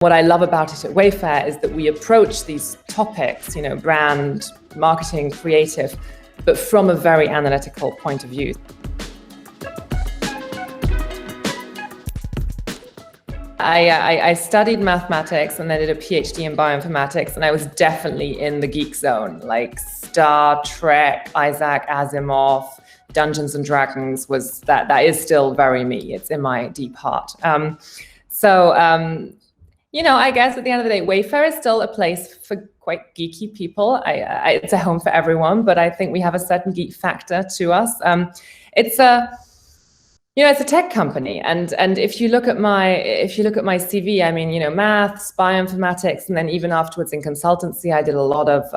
What I love about it at Wayfair is that we approach these topics, brand, marketing, creative, but from a very analytical point of view. I studied mathematics and then did a PhD in bioinformatics, and I was definitely in the geek zone, like Star Trek, Isaac Asimov, Dungeons and Dragons that is still very me. It's in my deep heart. I guess at the end of the day, Wayfair is still a place for quite geeky people. It's a home for everyone, but I think we have a certain geek factor to us. It's a tech company, and if you look at my CV, I mean, maths, bioinformatics, and then even afterwards in consultancy, I did a lot of.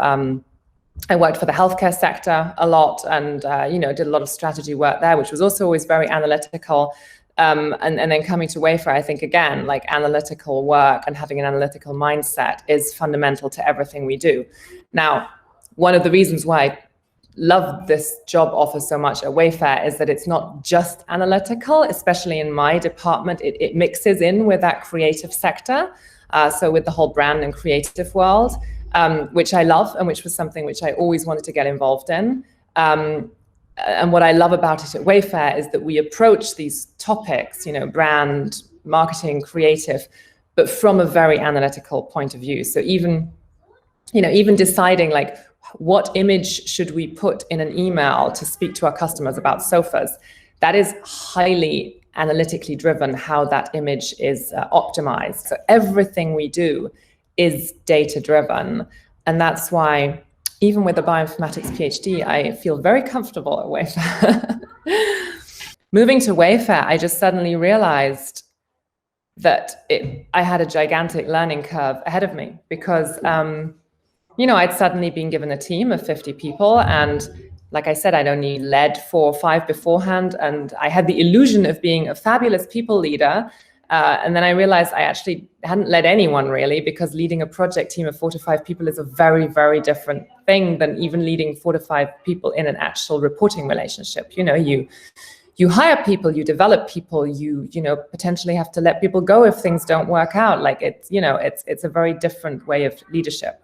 I worked for the healthcare sector a lot, and did a lot of strategy work there, which was also always very analytical. And then coming to Wayfair, I think again, like analytical work and having an analytical mindset is fundamental to everything we do. Now, one of the reasons why I love this job offer so much at Wayfair is that it's not just analytical, especially in my department. It mixes in with that creative sector, so with the whole brand and creative world, which I love and which was something which I always wanted to get involved in. And what I love about it at Wayfair is that we approach these topics, brand, marketing, creative, but from a very analytical point of view. So even deciding like what image should we put in an email to speak to our customers about sofas, that is highly analytically driven, how that image is optimized. So everything we do is data driven. And that's why even with a bioinformatics PhD, I feel very comfortable at Wayfair. Moving to Wayfair, I just suddenly realized that I had a gigantic learning curve ahead of me because, I'd suddenly been given a team of 50 people. And like I said, I'd only led 4 or 5 beforehand. And I had the illusion of being a fabulous people leader. And then I realized I actually hadn't led anyone really, because leading a project team of 4 to 5 people is a very, very different thing than even leading 4 to 5 people in an actual reporting relationship. You hire people, you develop people, you potentially have to let people go if things don't work out. Like it's a very different way of leadership.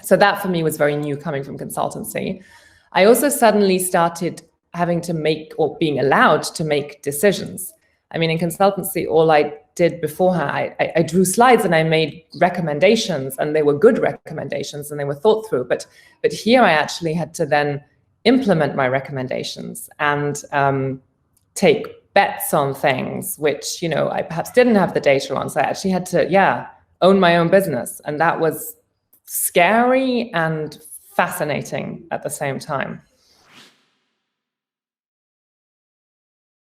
So that for me was very new coming from consultancy. I also suddenly started having to make, or being allowed to make, decisions. I mean, in consultancy, all I did beforehand, I drew slides and I made recommendations, and they were good recommendations and they were thought through. But here I actually had to then implement my recommendations and take bets on things which, I perhaps didn't have the data on. So I actually had to, own my own business. And that was scary and fascinating at the same time.